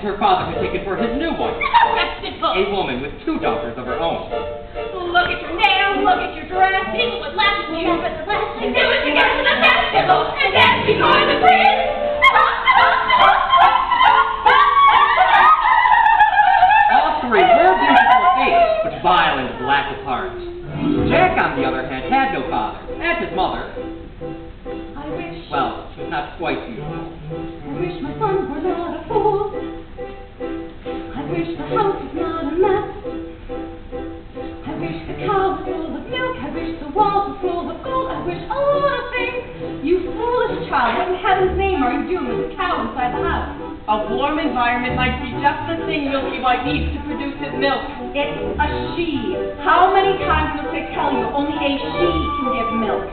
her father had taken for his new wife. A woman with 2 daughters of her own. Look at your nails, look at your dress. People would laugh at you, but the last thing they would get to the festival, and that's before the prince. All 3 were beautiful faces, but vile and black of heart. Jack, on the other hand, had no father, and his mother, well, she was not quite beautiful. I wish my son were not a fool. I wish the house was not a mess. I wish the cow was full of milk. I wish the walls were full of gold. I wish a lot of things. You foolish child, what in heaven's name are you doing with a cow inside the house? A warm environment might be just the thing Milky White needs to produce his milk. It's a she. How many times must I tell you only a she can give milk?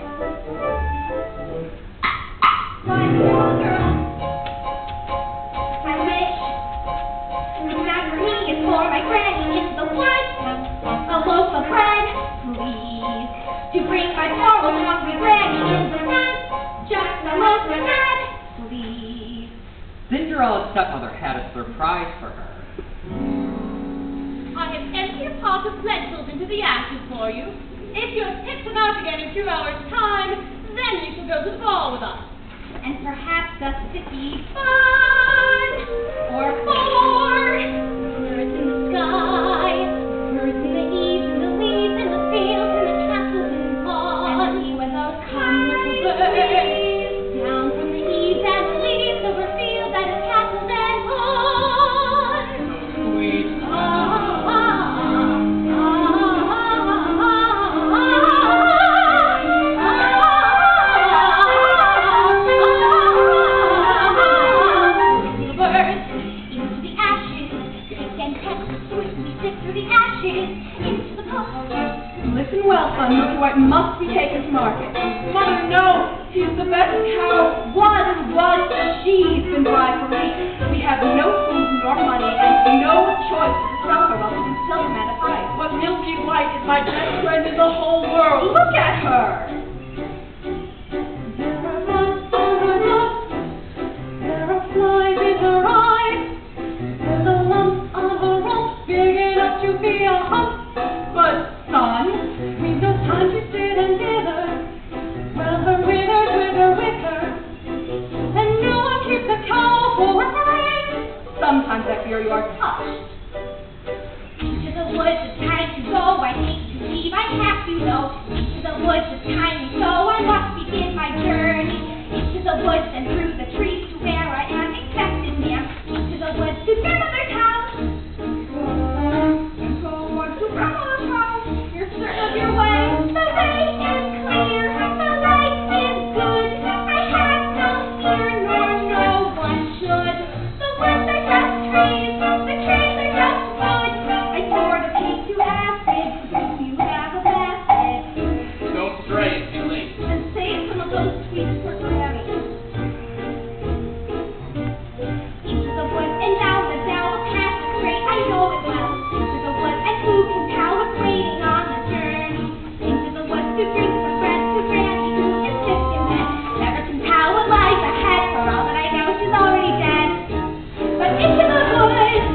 My little girl, I wish the macaroni is for my granny. It's the what? A loaf of bread, please. To bring my poor old hungry granny in the sun. Just a loaf of bread, please. Cinderella's stepmother had a surprise for her. I have emptied a pot of lentils into the ashes for you. If you'll pick them out again in 2 hours' time, then you shall go to the ball with us. And perhaps us to be fun, or 4 birds in the sky, birds in the eaves, in the leaves, in the fields, in the castles and lawns, and see where those come little birds, down from the eaves and the leaves, over fields and castles and lawns. Sweet. Listen well, son. Milky White must be taken to market. Mother, no! He's the best cow. Was. She's been dry for weeks. We have no food nor money and no choice but to sell her while we can still command a price. But Milky White is my best friend in the whole world. Look at her! There are bugs on her nose. There are flies in her eyes. There's a lump on her rump big enough to be a hump. But, son, we've no time to sit and dither. Well, her withers with her. And no one keeps a cow for a friend. Sometimes I fear you are touched. Into the woods, it's time to go. I hate to leave, I have to know. Into the woods, it's time to go. I must begin my journey. Into the woods and through the trees to where I am expected near. Into the woods to grandmother's house. And go on to grandmother's house. You're certain of your way. The way is clear, the light is good. I have no fear, nor no one should. The woods are just trees, the trees are just wood. I poured a cake to acid, if you have a basket. Don't stray it too late. And save some of those sweets for Granny. Into the woods and down the dell, past the straight, I know it well. Into the woods, and who can tell what's waiting on the journey? Into the woods to drink for friends, to Granny who insists in bed. Never can tell what lies ahead, for all that I know she's already dead. But into the woods,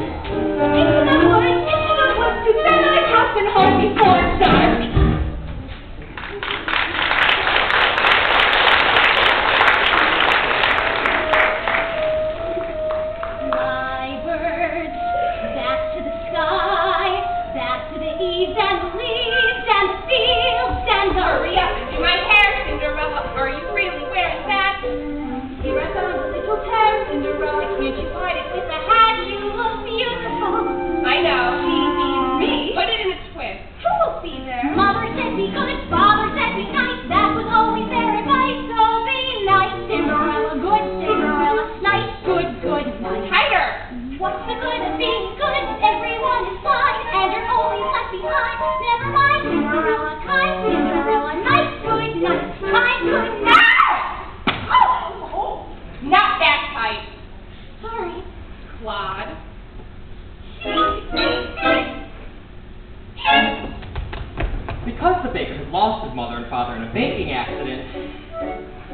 into the woods, into the woods, to grandmother's house and home before it's dark. My birds, back to the sky, back to the eaves and the leaves and the fields and the... Hurry up and do my hair, Cinderella. Are you really wearing that? Here I found a little pear, Cinderella, can't you hide it with a hat? You look beautiful. I know. She means me. Put it in a twist. Who will be there? Mother said be good, father said be nice. That was always their advice, so be nice. Cinderella, good Cinderella, nice, good, good, nice. Tighter. What's the good of being good? Everyone is fine, and you're always left behind. Never mind, Cinderella, kind Cinderella, nice, good, nice, kind, good, nice. Oh, not that tight. Sorry. Claude. Because the baker had lost his mother and father in a baking accident,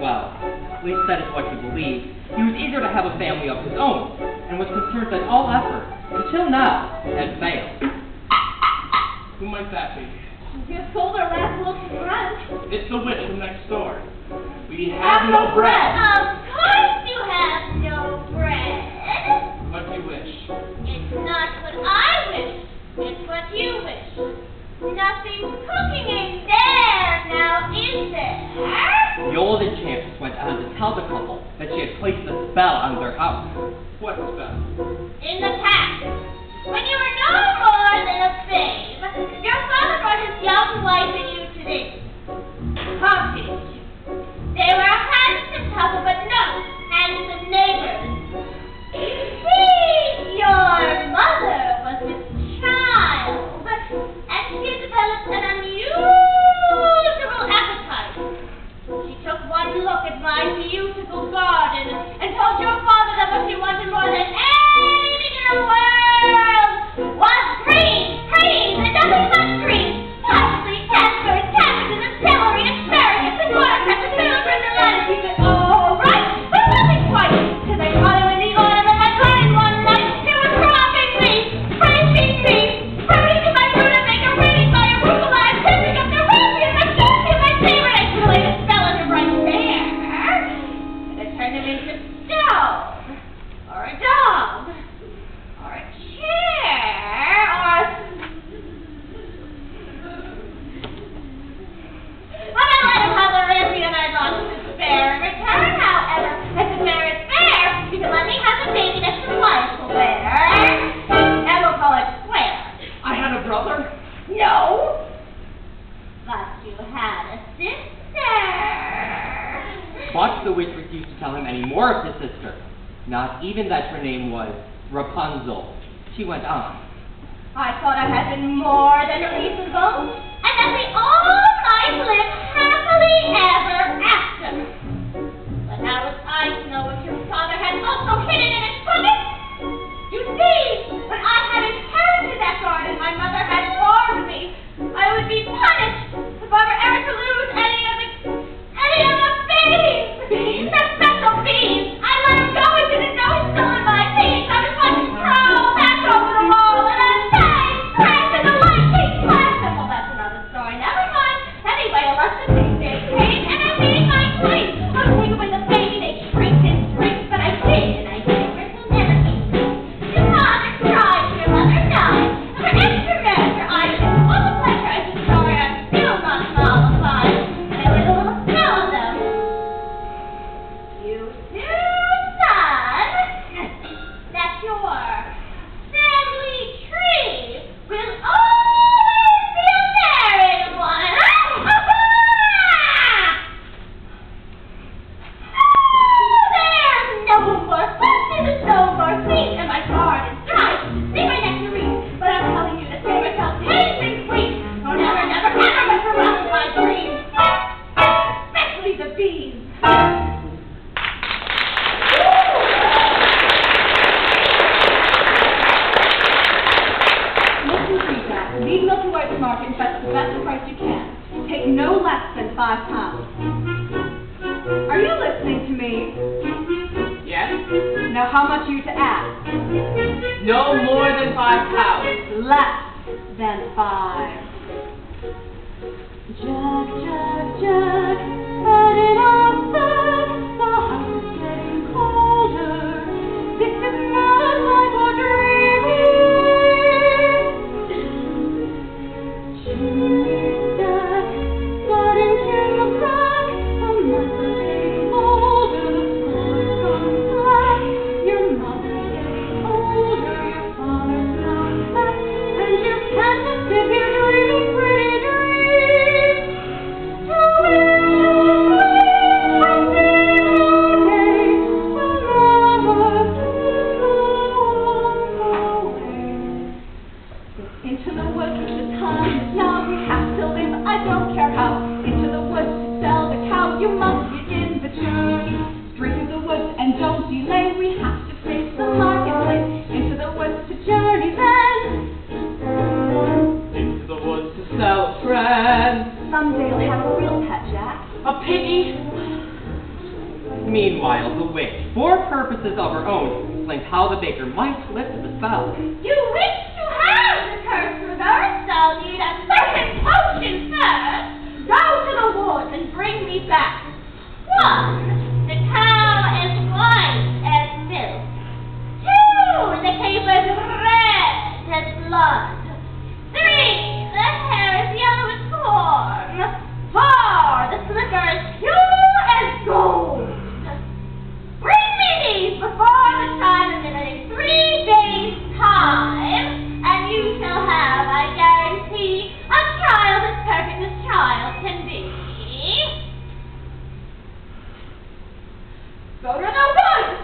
well, at least that is what he believed, he was eager to have a family of his own, and was concerned that all effort, until now, had failed. Who might that be? You sold our last loaf of bread. It's the witch from next door. We have no bread. Of course you have no bread. What do you wish? It's not what I wish. It's what you wish. Nothing's cooking in there now, is there? The old enchantress went on to tell the couple that she had placed a spell on their house. What spell? In the past, when you were no more than a babe, your father brought his young wife and you to this cottage. They were a handsome couple, but no handsome neighbors. See, your mother was his child, and she developed an unusual appetite. She took one look at my beautiful garden and told your father that what she wanted more than anything in the world was greens, and nothing but greens. Parsley, cabbage, cabbages, and celery, asparagus, and watercress, and pilgrims, and lettuce. He said, all right, but it wasn't quite, because I caught him in the autumn in my garden one night. He was robbing me, praising me, praising my fruit and make a reading by arugula, and tipping up the roses, and kissing my favorite. I should have laid a spell on him right there. And I turned him into stone, or a dog, or a chair, or a... But I let him have the recipe and I lost despair. In return, however, I said, fair is fair. You can let me have the baby that your wife will bear. And we'll call it square. I had a brother. No. But you had a sister. But the witch refused to tell him any more of his sister, not even that her name was Rapunzel. She went on. I thought I had been more than reasonable, and that we all might live happily ever after. But how was I to know what your father had also hidden in his pocket? You see, when I had inherited that garden my mother had warned me I would be punished if I were ever to lose any of the bees. Bees? The special bees. I let him go and didn't know he stole my bees. I was watching him crawl back over the wall, and I bang, crash, and the light came flashing. Well, that's another story. Never mind. Anyway, a lesson day came, and I made my claim. I would take away the baby, they shrieked and shrieked, but I did, and I did. She'll never keep me. Your father cried, your mother died. And for extra measure, I took all the pleasure as a story. I'm still not mollified. And I laid a little spell on them. You too, son, that your family tree will always be a married one. There's no more food, there's no more sweet, and my garden's dry. See my nectarine, but I'm telling you, the favorite shall taste and sweet. Oh, never, never, ever interrupt my dreams, especially the bees. Listen, Rita. Leave milk and white market and fetch the best price you can. Take no less than £5. Are you listening to me? Yes? Now, how much are you to ask? No more than £5. Less than 5. Jack, Jack, Jack, put it on back. The house is getting colder. This is not like we're dreaming. Chimney stack, got into the crack. The months are getting older. The floor's gone black. Your mother's getting older. Your father's not back. And you can't just sit here dreaming pretty dreams. To wish purposes of her own, explains how the baker might lift the spell. You wish to have the curse reversed? I'll need a second potion first. Go to the woods and bring me back. 1, the cow is white as milk. 2, the cape is red as blood. 3, the hair is yellow as corn. 4, the slipper is pure as gold. Bring me these before the time is in 3 days' time, and you shall have, I guarantee, a child as perfect as child can be. Go to the woods!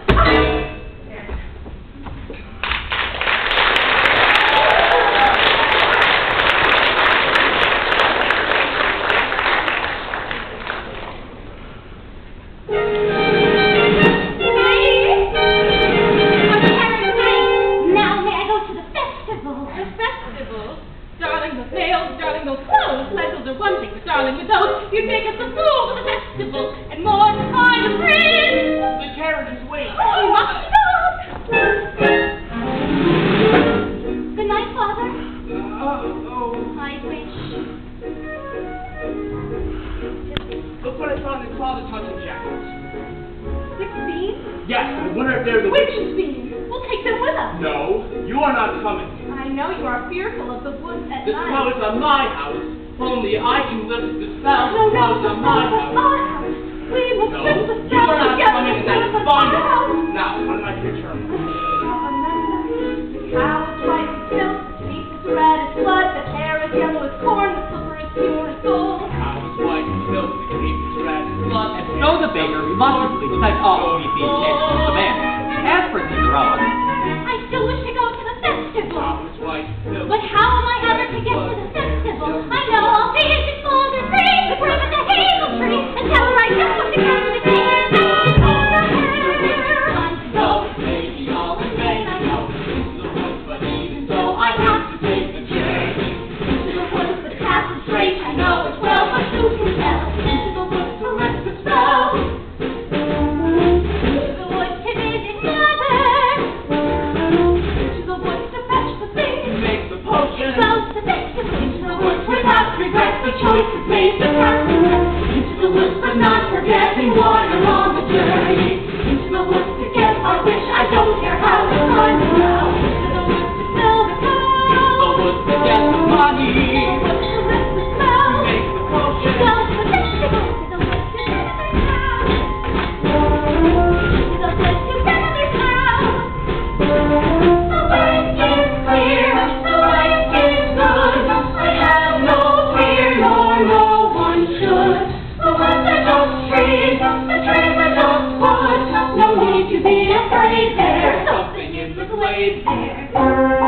You take us to school for the festival, and more to find a prince. The carriage is waiting. Oh, you must stop. Good night, Father. I wish. Look what I found in Closet Hunting Jackets. 16? Yes, I wonder if they're the Which 16? We'll take them with us. No, you are not coming. I know you are fearful of the woods at The night. spell is on my house. Only I can lift the spell. No, The spell is on my house. our house. We will No, lift the you spell are not together. coming, and that's It's fine. our house. Now, what am I to return? The cow is white as milk, the beef is red as blood, the hair is yellow as corn, the slipper is pure as gold. The cow is white as milk, the cape is red as blood. And so the baker reluctantly set off to meet the enchanted demand. As for Cinderella, I still wish to go to the The festival. cow is white as milk. But how am I ever to get to the festival? I know I'll be in the golden tree, the grove of the hazel tree, and tell her I just want to catch the king. No, maybe all the way I know it's the woods, but even so, I have to take the train. Into the woods, the path is straight, I know it's well, but who can tell? Into the woods to rest the spell. Into the woods to visit mother. Into the woods to fetch the things. Make the potion. Well, the festival. Into the woods without regret, the choice is made, the path is set. Into the woods, but not forgetting water on the journey. Into the woods to get our wish, I don't care how the time is now. Into the woods to fill the cow. The woods to get the money. Into the woods to rest the spell. Make the potion. Well, the festival. Into the woods to gather cow. Into the woods to gather cow. The way is clear, the light is good. I have no fear, nor no one should. The woods are just trees, the trees are just wood. No need to be afraid, there's Something in the glade. there.